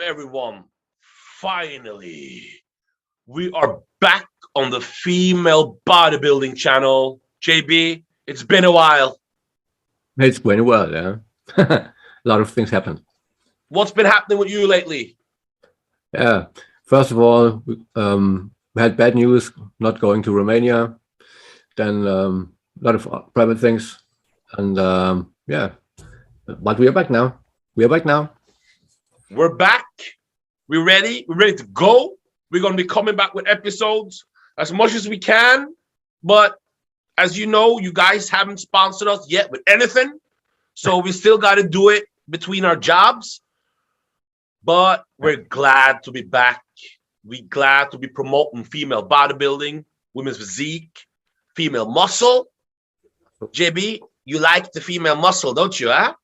everyone? Finally, we are back on the female bodybuilding channel. JB, it's been a while. It's going well, yeah. A lot of things happened. What's been happening with you lately? Yeah, first of all, we had bad news not going to Romania. Then a lot of private things, and yeah, but we are back now. We're back. We're ready. We're ready to go. We're going to be coming back with episodes as much as we can. But as you know, you guys haven't sponsored us yet with anything. So we still got to do it between our jobs. But we're glad to be back. We're glad to be promoting female bodybuilding, women's physique, female muscle. JB, you like the female muscle, don't you, huh?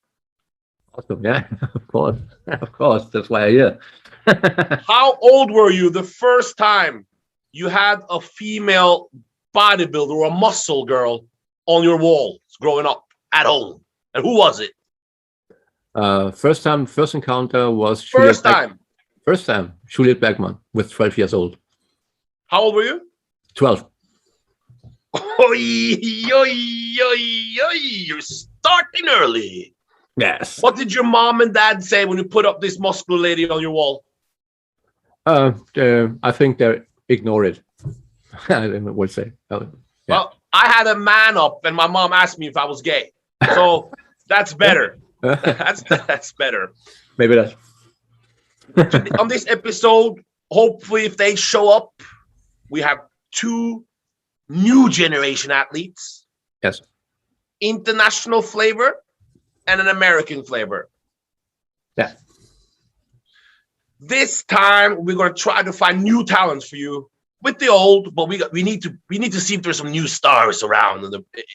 Awesome, yeah, of course. That's why I'm here. How old were you the first time you had a female bodybuilder or a muscle girl on your wall growing up at home? And who was it? First encounter was First time, Juliet Bergman with 12 years old. How old were you? 12. You're starting early. Yes. What did your mom and dad say when you put up this muscular lady on your wall? I think they ignore it. I don't know what to say. Yeah. Well, I had a man up and my mom asked me if I was gay. So that's better. That's better. Maybe that. On this episode, hopefully if they show up, we have two new generation athletes. Yes. International flavor and an American flavor. Yeah. This time we're going to try to find new talents for you with the old, but we need to see if there's some new stars around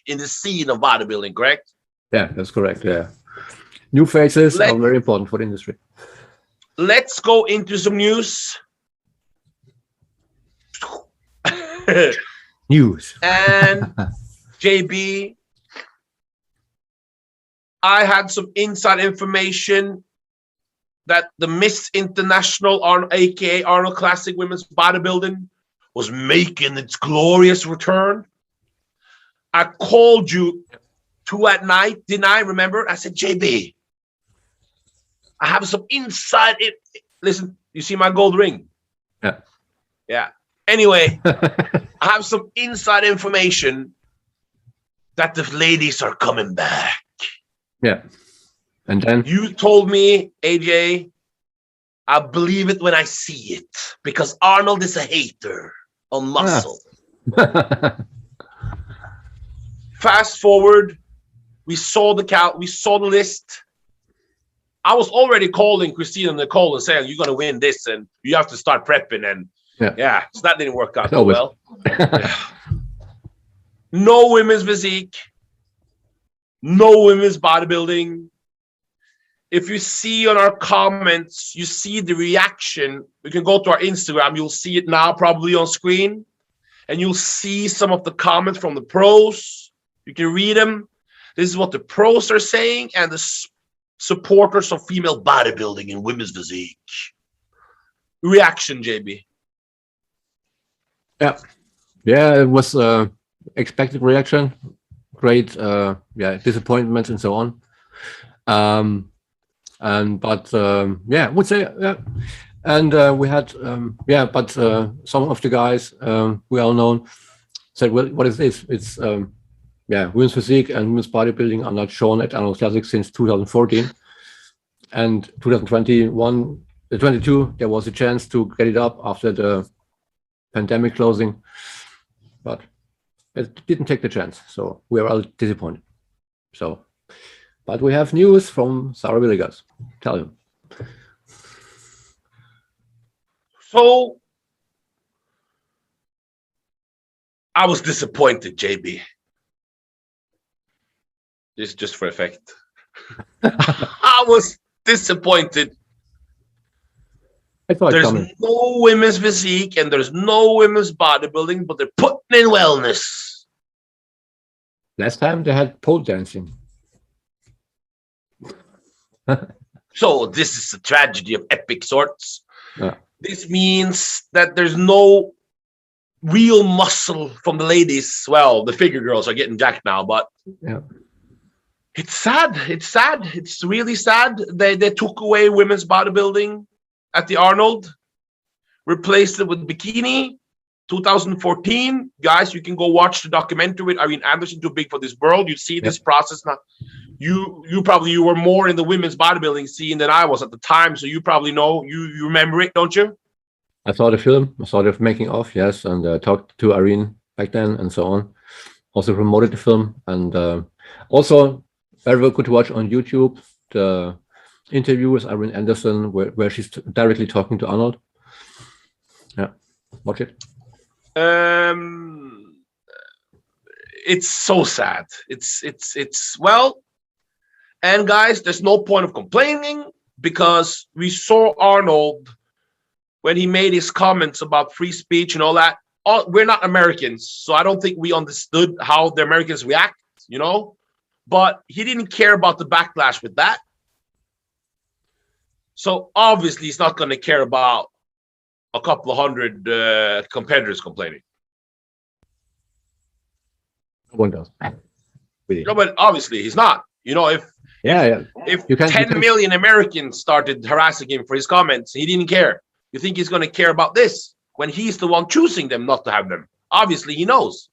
in the scene of bodybuilding, correct? Yeah, that's correct. Yeah. New faces are very important for the industry. Let's go into some news. And JB, I had some inside information that the Miss International, aka Arnold Classic Women's Bodybuilding, was making its glorious return. I called you 2 at night, didn't I? Remember? I said, JB, I have some inside. Listen, you see my gold ring? Yeah. Yeah. Anyway, I have some inside information that the ladies are coming back. Yeah. And then you told me, AJ, I believe it when I see it because Arnold is a hater on muscle. Fast forward, we saw the count, we saw the list. I was already calling Christina and Nicole and saying, you're going to win this and you have to start prepping. And yeah so that didn't work out well. No women's physique. No women's bodybuilding. If you see on our comments, you see the reaction. You can go to our Instagram. You'll see it now probably on screen. And you'll see some of the comments from the pros. You can read them. This is what the pros are saying and the supporters of female bodybuilding and women's physique. Reaction, JB. Yeah, it was expected reaction. Great disappointment and so on. Yeah, I would say and we had but some of the guys well known said, well, what is this? It's women's physique and women's bodybuilding are not shown at Arnold Classic since 2014, and 22 there was a chance to get it up after the pandemic closing, but it didn't take the chance, so we are all disappointed. So, but we have news from Sarah Villegas. Tell him. So, I was disappointed, JB. This is just for effect. I was disappointed. There's no women's physique and there's no women's bodybuilding, but they're putting in wellness. Last time they had pole dancing. So this is a tragedy of epic sorts. Yeah. This means that there's no real muscle from the ladies. Well, the figure girls are getting jacked now, but yeah, it's sad. It's sad. It's really sad. They took away women's bodybuilding at the Arnold, replaced it with bikini. 2014, guys, you can go watch the documentary with Irene Anderson, Too Big for This World. You see this process now. You were more in the women's bodybuilding scene than I was at the time, so you probably know. You remember it, don't you? I saw the film. I saw the making of, yes, and talked to Irene back then and so on. Also promoted the film, and also very good to watch on YouTube the interview with Irene Anderson where she's directly talking to Arnold. Yeah, watch it. It's so sad. It's well, and guys, there's no point of complaining because we saw Arnold when he made his comments about free speech and all that. We're not Americans, so I don't think we understood how the Americans react, you know, but he didn't care about the backlash with that. So obviously he's not going to care about a couple of hundred competitors complaining. One does. Really. No, but obviously he's not. You know, if 10 million Americans started harassing him for his comments, he didn't care. You think he's going to care about this when he's the one choosing them not to have them? Obviously, he knows.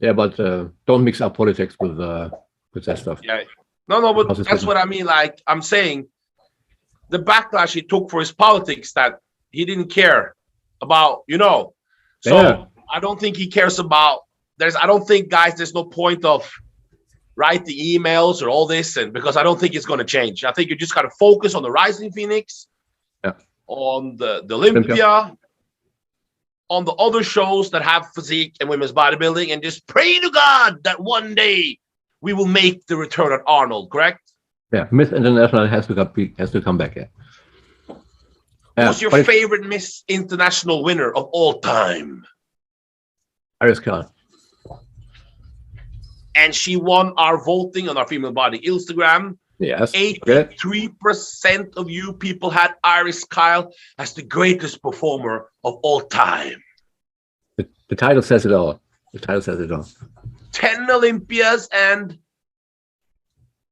Yeah, but don't mix up politics with that stuff. Yeah, no, but that's what I mean. Like I'm saying, the backlash he took for his politics that he didn't care about, you know. So I don't think he cares about. I don't think, guys, there's no point of write the emails or all this, and because I don't think it's going to change. I think you just got to focus on the Rising Phoenix, on the Olympia, on the other shows that have physique and women's bodybuilding, and just pray to God that one day we will make the return at Arnold. Correct? Yeah, Miss International has to come back. Who's your favorite Miss International winner of all time? Iris Khan. And she won our voting on our Female Body Instagram. Yes. 83% of you people had Iris Kyle as the greatest performer of all time. The title says it all. The title says it all. 10 Olympias and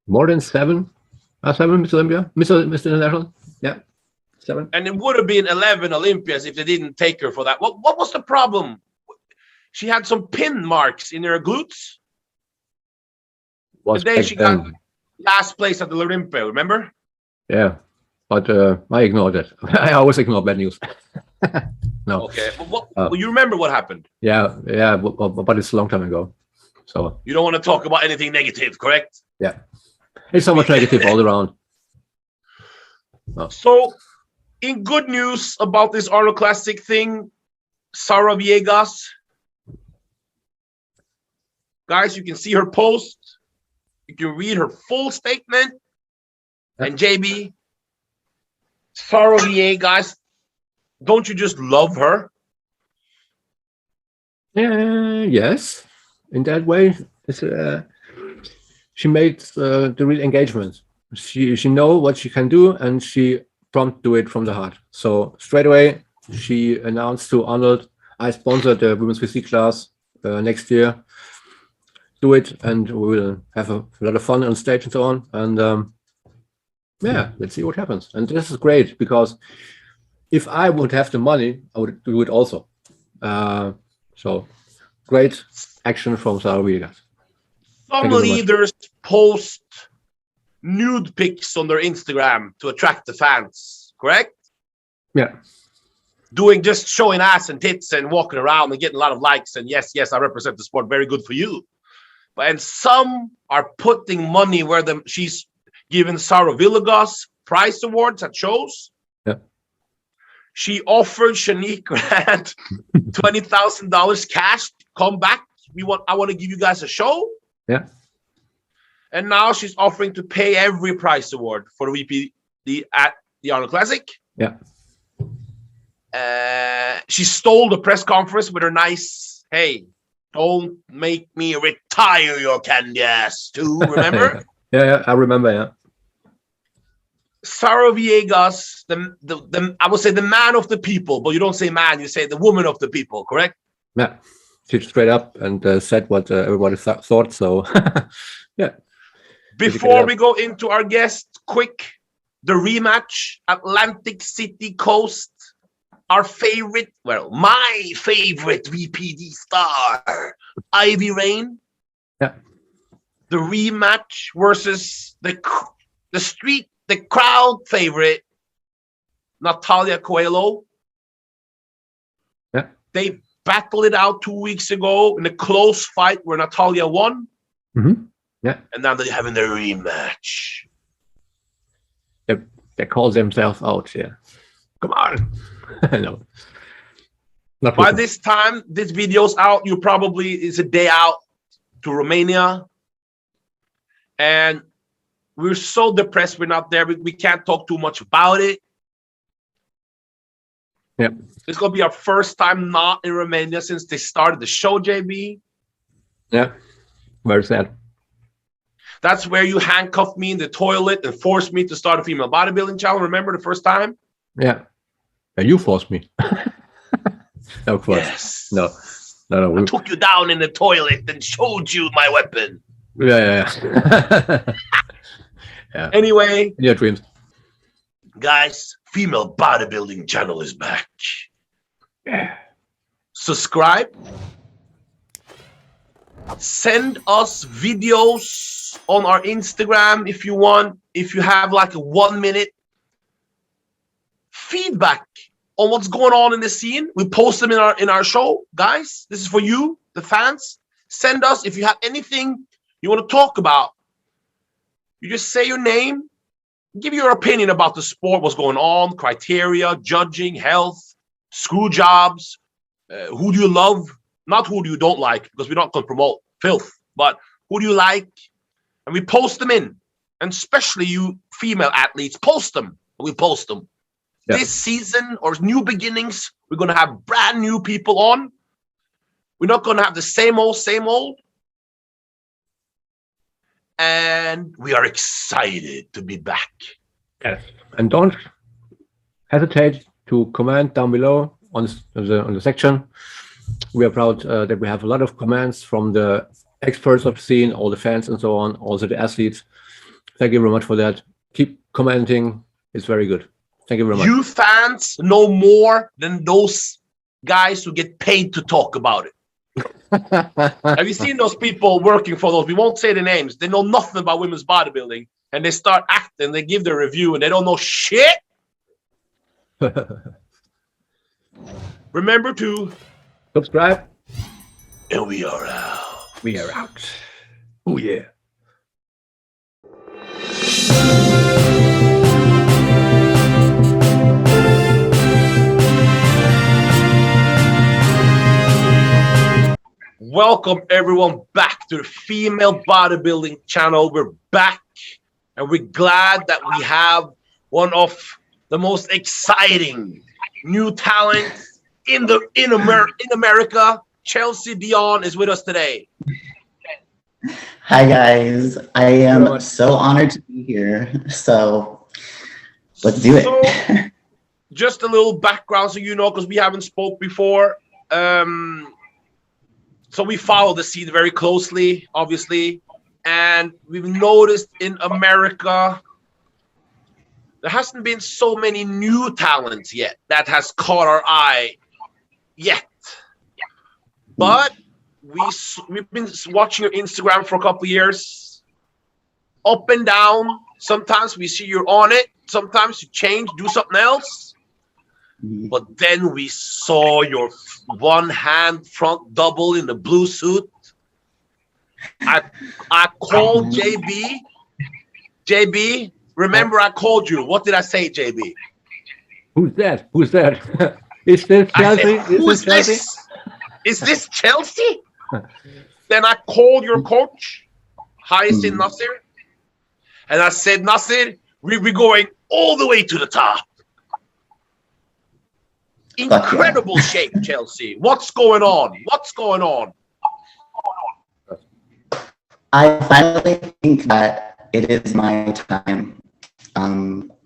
more than 7. 7 Miss Olympia, Miss International. Yeah, 7. And it would have been 11 Olympias if they didn't take her for that. What was the problem? She had some pin marks in her glutes. The day she got last place at the Olympia, remember? Yeah, but I ignored it. I always ignore bad news. No. Okay. Well, you remember what happened? Yeah, but it's a long time ago. So you don't want to talk about anything negative, correct? Yeah. It's so much negative all around. No. So, in good news about this Arnold Classic thing, Sarah Villegas, guys, you can see her post. You can read her full statement. And JB, Sarah Villegas, don't you just love her? Yes, in that way. It's she made the real engagement. She know what she can do, and she prompt do it from the heart. So straight away, she announced to Arnold, "I sponsored the women's physique class next year. Do it, and we will have a lot of fun on stage and so on." And yeah, let's see what happens. And this is great because if I would have the money, I would do it also. So great action from Sarah Villegas. Some leaders post nude pics on their Instagram to attract the fans, correct? Yeah. Just showing ass and tits and walking around and getting a lot of likes. And yes, I represent the sport. Very good for you. And some are putting money where she's giving Sarah Villegas prize awards at shows. Yeah. She offered Shanique Grant $20,000 cash. Come back. I want to give you guys a show. Yeah. And now she's offering to pay every prize award for the VPD at the Arnold Classic. Yeah. She stole the press conference with her nice, "Hey, don't make me retire your candy ass," too. Remember? Yeah, I remember. Yeah. Sarah Villegas, the I would say the man of the people, but you don't say man, you say the woman of the people, correct? Yeah, she straight up and said what everybody thought. So, yeah. Before we go into our guest, quick, the rematch, Atlantic City Coast, our favorite, well, my favorite VPD star, Ivy Rain. Yeah. The rematch versus the crowd favorite, Natalia Coelho. Yeah. They battled it out 2 weeks ago in a close fight where Natalia won. Mm-hmm. Yeah. And now they're having their rematch. They call themselves out, yeah. Come on. No. Not By this time, this video's out, it's a day out to Romania. And we're so depressed we're not there. We can't talk too much about it. Yeah. It's going to be our first time not in Romania since they started the show, JB. Yeah. Very sad. That's where you handcuffed me in the toilet and forced me to start a female bodybuilding channel. Remember the first time? Yeah. You forced me. No, of course. Yes. No. I took you down in the toilet and showed you my weapon. Yeah. Yeah. Anyway. In your dreams. Guys, female bodybuilding channel is back. Yeah. Subscribe. Send us videos on our Instagram if you want. If you have like a 1 minute feedback on what's going on in the scene, we post them in our show. Guys, this is for you, the fans. Send us if you have anything you want to talk about. You just say your name, give your opinion about the sport, what's going on, criteria, judging, health, screw jobs, who do you love, not who do you don't like, because we're not going to promote filth, but who do you like? And we post them in. And especially you female athletes, post them. We post them. Yeah. This season or new beginnings, we're going to have brand new people on. We're not going to have the same old. And we are excited to be back. Yes. And don't hesitate to comment down below on the section. We are proud that we have a lot of comments from the experts of the scene, all the fans and so on, also the athletes. Thank you very much for that. Keep commenting. It's very good. Thank you very much. You fans know more than those guys who get paid to talk about it. Have you seen those people working for those? We won't say the names. They know nothing about women's bodybuilding. And they start acting. They give their review and they don't know shit. Remember to subscribe. And we are out. We are out. Oh, yeah. Welcome everyone back to the female bodybuilding channel. We're back and we're glad that we have one of the most exciting new talents in America. Chelsea Dion is with us today. Hi guys, I am so honored to be here. So let's do it. Just a little background so you know, because we haven't spoke before. So we follow the scene very closely, obviously, and we've noticed in America there hasn't been so many new talents yet that has caught our eye yet. But we've been watching your Instagram for a couple of years, up and down. Sometimes we see you're on it. Sometimes you change, do something else. But then we saw your one-hand front double in the blue suit. I called JB. JB, remember I called you. What did I say, JB? Who's that? Who's that? Is this Chelsea? Who's this? Is this Chelsea? Then I called your coach, Hyacinth Nasser, and I said, Nasser, we're going all the way to the top. Incredible shape, Chelsea. What's going on? What's going on? I finally think that it is my time.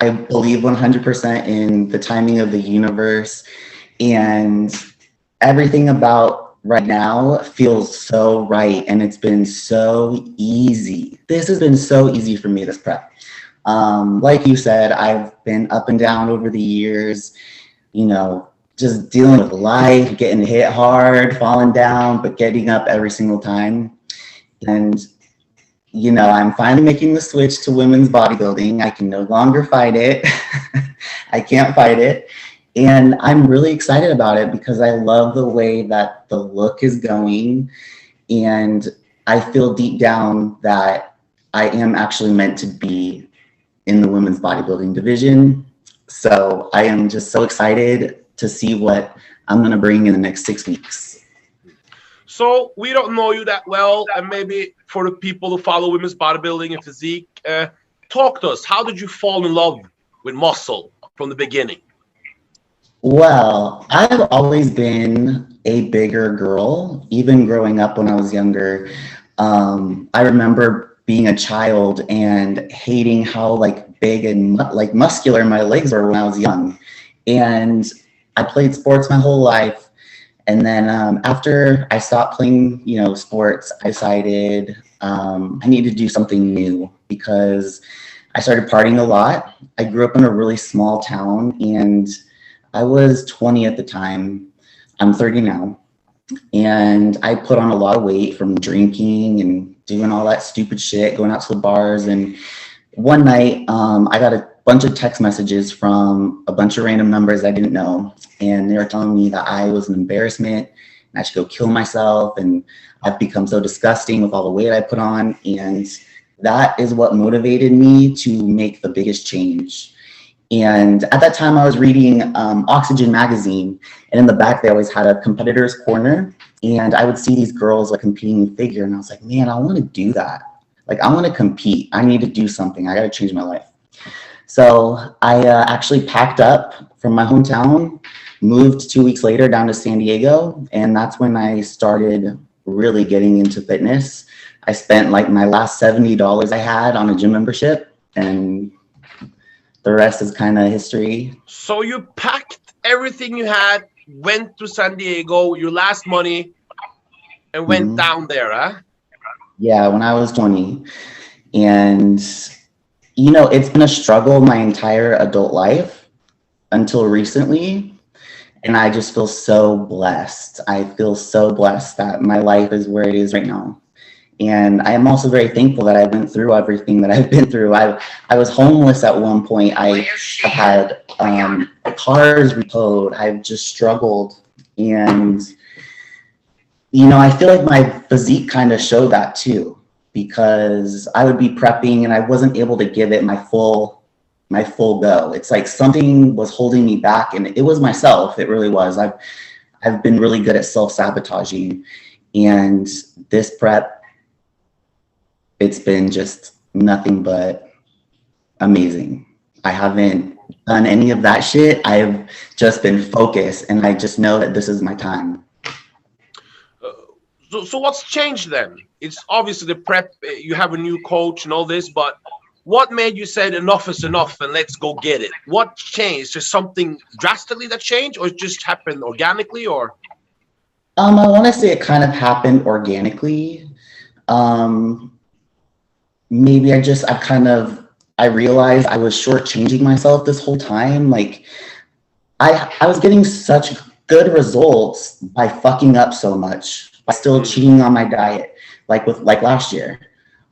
I believe 100% in the timing of the universe, and everything about right now feels so right, and it's been so easy. This has been so easy for me, this prep. Like you said, I've been up and down over the years, you know, just dealing with life, getting hit hard, falling down, but getting up every single time. And, you know, I'm finally making the switch to women's bodybuilding. I can no longer fight it. I can't fight it. And I'm really excited about it because I love the way that the look is going. And I feel deep down that I am actually meant to be in the women's bodybuilding division. So I am just so excited to see what I'm going to bring in the next 6 weeks. So we don't know you that well, and maybe for the people who follow women's bodybuilding and physique, talk to us. How did you fall in love with muscle from the beginning? Well, I've always been a bigger girl, even growing up when I was younger. I remember being a child and hating how like big and like muscular my legs were when I was young. And I played sports my whole life. And then after I stopped playing, you know, sports, I decided I need to do something new because I started partying a lot. I grew up in a really small town and I was 20 at the time. I'm 30 now. And I put on a lot of weight from drinking and doing all that stupid shit, going out to the bars. And one night I got a bunch of text messages from a bunch of random numbers I didn't know. And they were telling me that I was an embarrassment and I should go kill myself. And I've become so disgusting with all the weight I put on. And that is what motivated me to make the biggest change. And at that time I was reading Oxygen magazine, and in the back they always had a competitor's corner. And I would see these girls like competing in figure. And I was like, man, I want to do that. Like, I want to compete. I need to do something. I got to change my life. So I actually packed up from my hometown, moved 2 weeks later down to San Diego. And that's when I started really getting into fitness. I spent like my last $70 I had on a gym membership, and the rest is kind of history. So you packed everything you had, went to San Diego, your last money, and went down there, huh? Yeah, when I was 20. And you know, it's been a struggle my entire adult life until recently. And I just feel so blessed. I feel so blessed that my life is where it is right now. And I am also very thankful that I went through everything that I've been through. I was homeless at one point. I have had cars repoed. I've just struggled. And, you know, I feel like my physique kind of showed that too, because I would be prepping and I wasn't able to give it my full go. It's like something was holding me back, and it was myself. It really was. I've been really good at self-sabotaging, and this prep, it's been just nothing but amazing. I haven't done any of that shit. I've just been focused, and I just know that this is my time. So what's changed then? It's obviously the prep, you have a new coach and all this, but what made you say enough is enough and let's go get it? What changed? Just something drastically that changed, or it just happened organically, or? I want to say it kind of happened organically. Maybe I realized I was shortchanging myself this whole time. Like I was getting such good results by fucking up so much, by still cheating on my diet, like last year.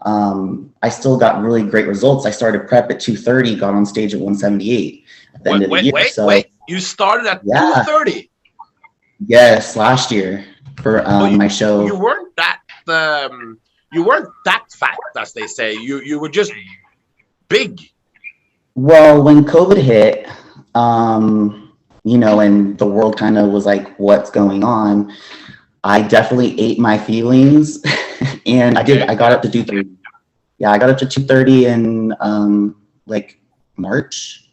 I still got really great results. I started prep at 230, got on stage at 178 at the end of the year. Wait, you started at 230? Yes, last year for my show. You weren't that fat, as they say. You were just big. Well, when COVID hit, you know, and the world kind of was like, what's going on? I definitely ate my feelings, and I got up to 230. Yeah, I got up to 230 in like March.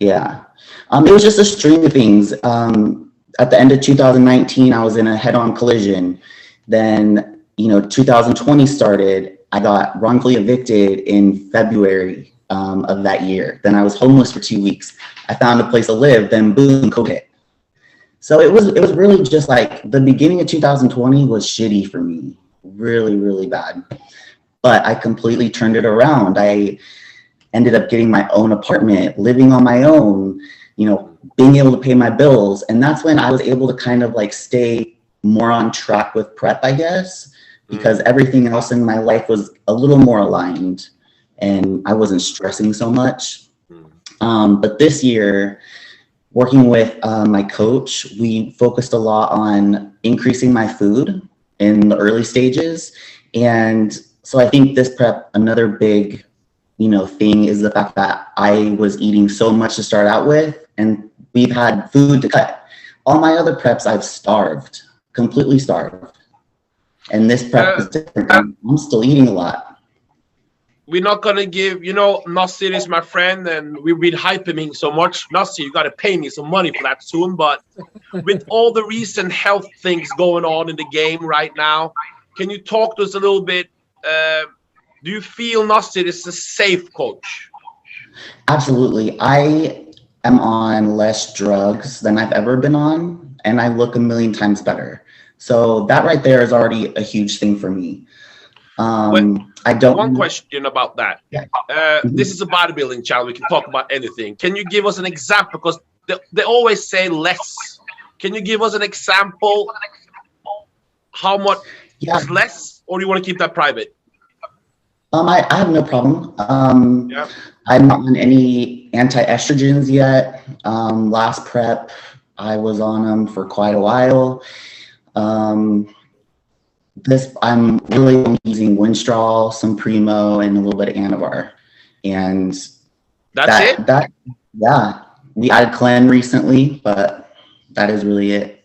Yeah, it was just a string of things. At the end of 2019, I was in a head-on collision. Then, you know, 2020 started. I got wrongfully evicted in February of that year. Then I was homeless for 2 weeks. I found a place to live, then boom, COVID hit. So it was really just like the beginning of 2020 was shitty for me, really, really bad. But I completely turned it around. I ended up getting my own apartment, living on my own, you know, being able to pay my bills. And that's when I was able to kind of like stay more on track with prep, I guess, because everything else in my life was a little more aligned and I wasn't stressing so much. But this year, working with my coach, we focused a lot on increasing my food in the early stages. And so I think this prep, another big, you know, thing is the fact that I was eating so much to start out with, and we've had food to cut. All my other preps, I've starved, completely starved. And this prep is different. I'm still eating a lot. We're not gonna give, you know, Nasir is my friend, and we've been hyping him so much. Nasir, you gotta pay me some money for that soon. But with all the recent health things going on in the game right now, can you talk to us a little bit? Do you feel Nasir is a safe coach? Absolutely. I am on less drugs than I've ever been on, and I look a million times better. So that right there is already a huge thing for me. I don't. One question about that. Yeah. This is a bodybuilding channel. We can talk about anything. Can you give us an example? Because they always say less. Can you give us an example? How much is less, or do you want to keep that private? I have no problem. Yeah. I'm not on any anti-estrogens yet. Last prep, I was on them for quite a while. I'm really only using Winstrol, some Primo, and a little bit of Anavar. And that's it? Yeah. We added Clen recently, but that is really it.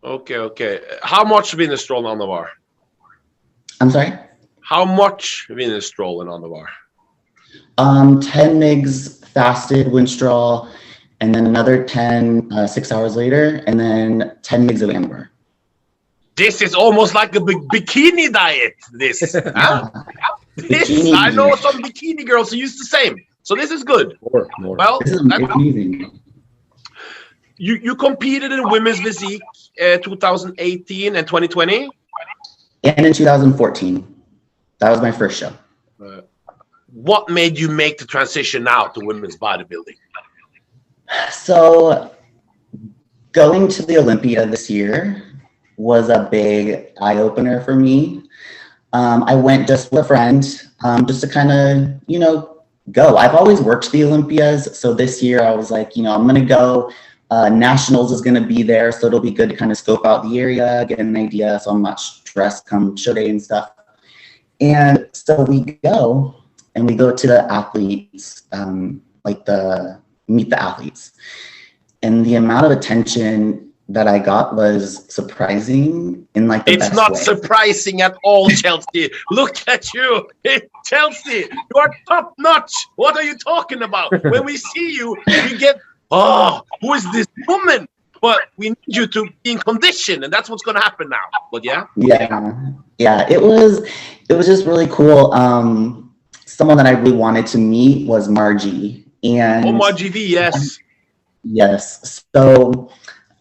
Okay. How much Winstrol on the bar? I'm sorry? How much Winstrol and on the bar? 10 mgs fasted Winstrol, and then another 10 6 hours later, and then 10 mgs of Anavar. This is almost like a bikini diet. This, huh? I know some bikini girls who use the same. So this is good. More. Well, this is amazing. You competed in women's physique 2018 and 2020? And in 2014. That was my first show. What made you make the transition now to women's bodybuilding? So going to the Olympia this year was a big eye-opener for me. I went just with a friend, just to kind of, you know, go. I've always worked the Olympias, so this year I was like, you know, I'm gonna go. Nationals is gonna be there, so it'll be good to kind of scope out the area, get an idea, so I'm not stressed come show day and stuff. And so we go to the athletes, meet the athletes, and the amount of attention that I got was surprising in like the best way. It's not surprising at all, Chelsea. Look at you, Chelsea. You are top notch. What are you talking about? When we see you, we get, who is this woman? But we need you to be in condition, and that's what's going to happen now. But yeah. It was just really cool. Someone that I really wanted to meet was Margie, and Margie V, yes. Yes. So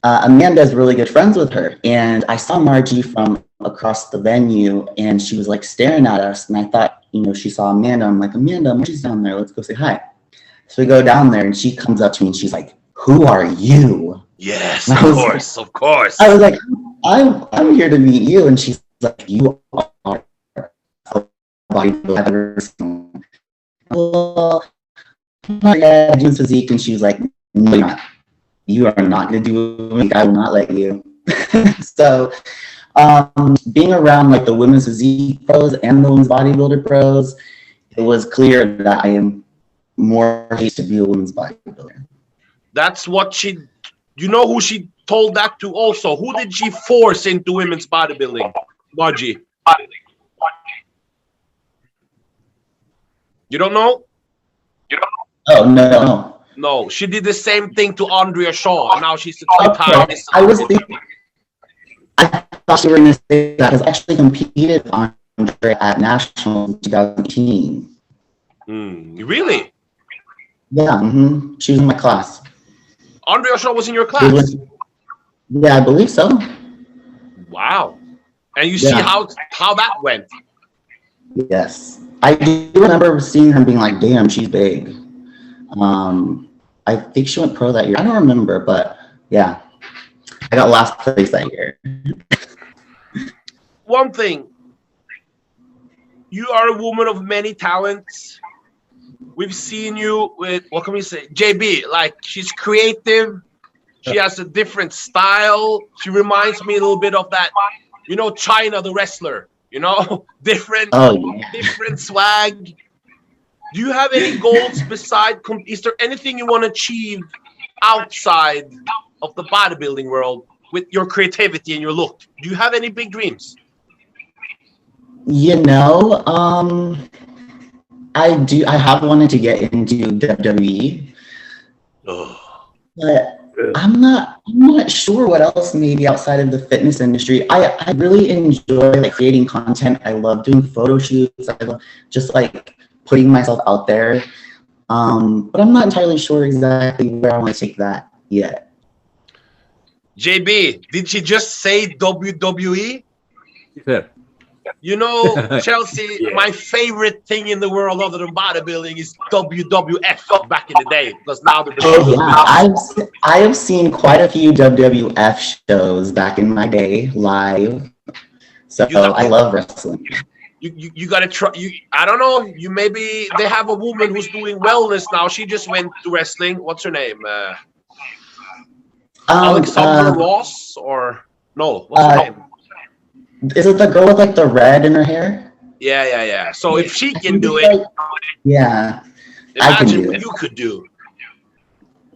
Amanda's really good friends with her, and I saw Margie from across the venue, and she was like staring at us, and I thought, you know, she saw Amanda. I'm like, Amanda, Margie's down there. Let's go say hi. So we go down there, and she comes up to me, and she's like, "Who are you?" Yes, of course. I was like, I'm here to meet you, and she's like, "You are a bodybuilder I've ever seen." Well, yeah, doing physique, and she was like, "No, you're not. You are not going to do it. I will not let you." So being around like the women's physique pros and the women's bodybuilder pros, it was clear that I am more case to be a women's bodybuilder. That's what you know who she told that to also? Who did she force into women's bodybuilding? Margie. You don't know? Oh, no. No, she did the same thing to Andrea Shaw, and now she's a okay. I thought you were going to say that, because I actually competed with Andrea at Nationals in 2018. Really? Yeah, she was in my class. Andrea Shaw was in your class? Yeah, I believe so. Wow. And you see how that went? Yes. I do remember seeing her and being like, damn, she's big. I think she went pro that year. I don't remember, but yeah. I got last place that year. One thing. You are a woman of many talents. We've seen you with, what can we say? JB, like, she's creative. She has a different style. She reminds me a little bit of that, you know, China, the wrestler, you know, different swag. Do you have any goals beside, is there anything you want to achieve outside of the bodybuilding world with your creativity and your look? Do you have any big dreams? You know, I do. I have wanted to get into WWE, but I'm not sure what else maybe outside of the fitness industry. I really enjoy like creating content. I love doing photo shoots. I love just like putting myself out there. But I'm not entirely sure exactly where I want to take that yet. JB, did she just say WWE? Yeah. You know, Chelsea, my favorite thing in the world other than bodybuilding is WWF back in the day, because now they're I have seen quite a few WWF shows back in my day live. So I love wrestling. You gotta try. I don't know. You maybe they have a woman who's doing wellness now. She just went to wrestling. What's her name? Alexandra Ross or no? What's her name? Is it the girl with like the red in her hair? Yeah. So if she can do it, yeah, imagine what you could do.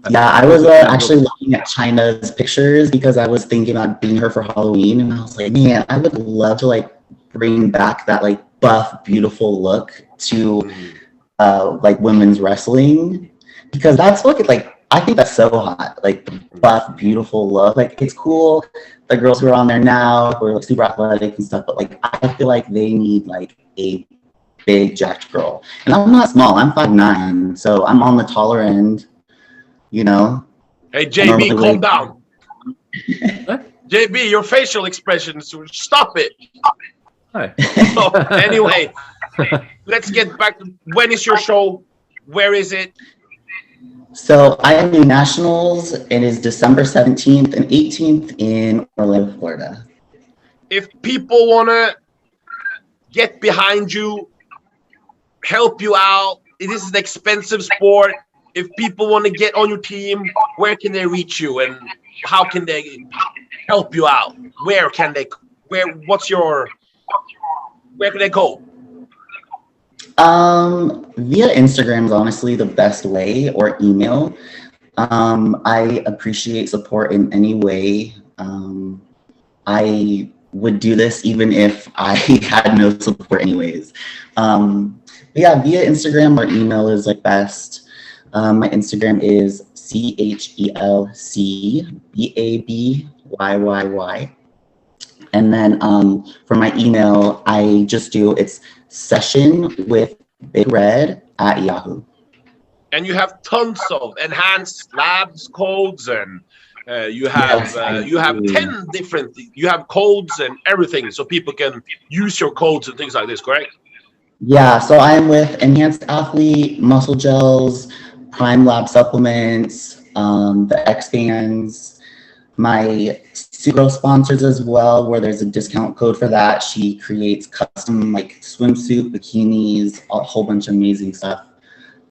Yeah, I was actually looking at China's pictures because I was thinking about being her for Halloween, and I was like, man, I would love to like bring back that like buff, beautiful look to like women's wrestling, because that's like I think that's so hot, like the buff, beautiful look. Like it's cool. The girls who are on there now who are like super athletic and stuff, but like I feel like they need like a big jacked girl. And I'm not small. I'm 5'9", so I'm on the taller end. You know. Hey JB, calm down. JB, your facial expressions. Stop it. Hi. So anyway, let's get back to when is your show? Where is it? So I am doing nationals. It is December 17th and 18th in Orlando, Florida. If people want to get behind you, help you out, this is an expensive sport. If people want to get on your team, where can they reach you and how can they help you out? Where can they go? Via Instagram is honestly the best way, or email. I appreciate support in any way. I would do this even if I had no support anyways. But yeah, via Instagram or email is like best. My Instagram is CHELCBABYYY. And then for my email, I just do it's sessionwithbigred@yahoo. And you have tons of enhanced labs codes, and you have 10 different. You have codes and everything, so people can use your codes and things like this. Correct? Yeah. So I'm with Enhanced Athlete, Muscle Gels, Prime Lab supplements, the X Bands, my Sugro sponsors as well, where there's a discount code for that. She creates custom like swimsuit, bikinis, a whole bunch of amazing stuff.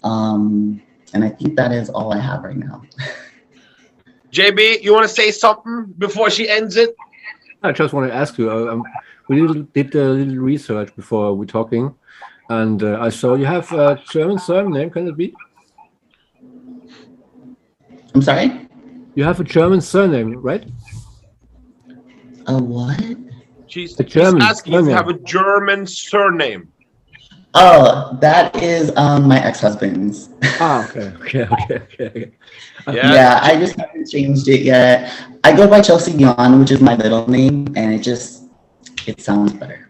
And I think that is all I have right now. JB, you want to say something before she ends it? I just want to ask you, we did a little research before we're talking, and I saw you have a German surname. Can it be? I'm sorry? You have a German surname, right? A what? She's asking if you have a German surname. Oh, that is my ex-husband's. Ah, okay. Yeah, I just haven't changed it yet. I go by Chelsea Dion, which is my middle name, and it sounds better.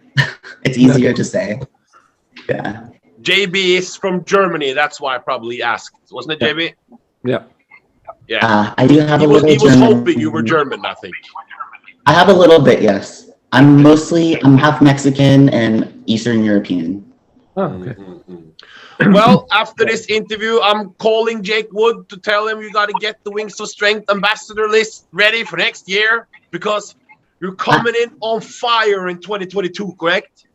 It's easier to say. Yeah. JB is from Germany. That's why I probably asked. Wasn't it, JB? Yeah. Yeah. I do have He a was, little he was German. hoping you were German, I think. I have a little bit, yes. I'm half Mexican and Eastern European. Oh, okay. Well, after this interview, I'm calling Jake Wood to tell him you got to get the Wings of Strength ambassador list ready for next year because you're coming in on fire in 2022, correct?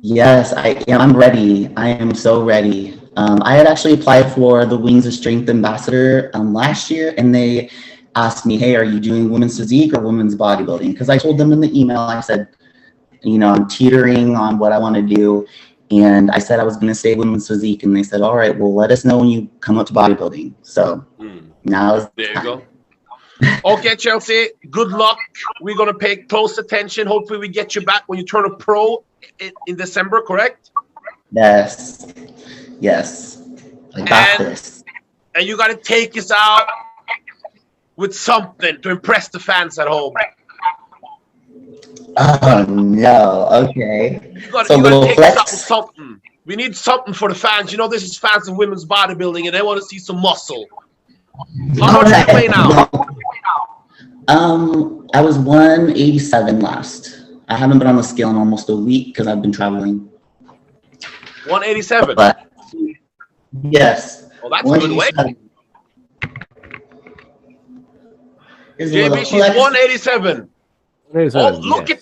Yes, I am. I'm ready. I am so ready. I had actually applied for the Wings of Strength ambassador last year, and they asked me, hey, are you doing women's physique or women's bodybuilding? Because I told them in the email, I said, you know, I'm teetering on what I want to do. And I said I was going to say women's physique. And they said, all right, well, let us know when you come up to bodybuilding. So now there you go. Okay, Chelsea, good luck. We're going to pay close attention. Hopefully we get you back when you turn a pro in December, correct? Yes. Yes. I got this. And you got to take us out with something to impress the fans at home. Oh, no. Okay. You got to take us out with something. We need something for the fans. You know, this is fans of women's bodybuilding, and they want to see some muscle. How much do you weigh now? I was 187 last. I haven't been on the scale in almost a week because I've been traveling. 187? But, yes. Well, that's a good weight. JB, she's 187. Oh, look at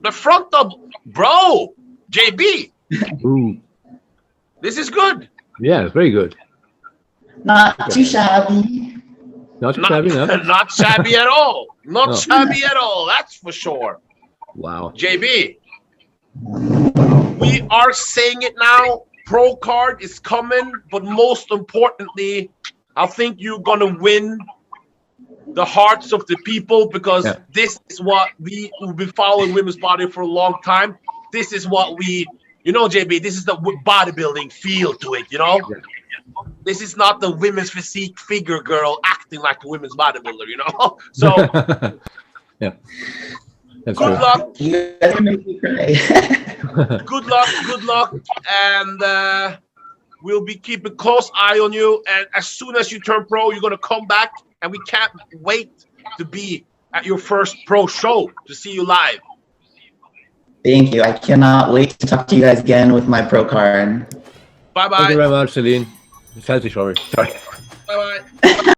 the front of, bro, JB. Ooh. This is good. Yeah, it's very good. Not too shabby. Not too shabby, no? Not shabby at all. Not shabby at all, that's for sure. Wow. JB, we are saying it now. Pro card is coming, but most importantly, I think you're going to win the hearts of the people because this is what we've been following women's body for a long time. This is what we, you know, JB, this is the bodybuilding feel to it, you know? Yeah. This is not the women's physique figure girl acting like a women's bodybuilder, you know? So, yeah. That's good luck. You guys make me cry. Good luck. And we'll be keeping close eye on you. And as soon as you turn pro, you're going to come back. And we can't wait to be at your first pro show to see you live. Thank you. I cannot wait to talk to you guys again with my pro card. Bye-bye. Thank you very much, Celine. Sorry. Bye-bye.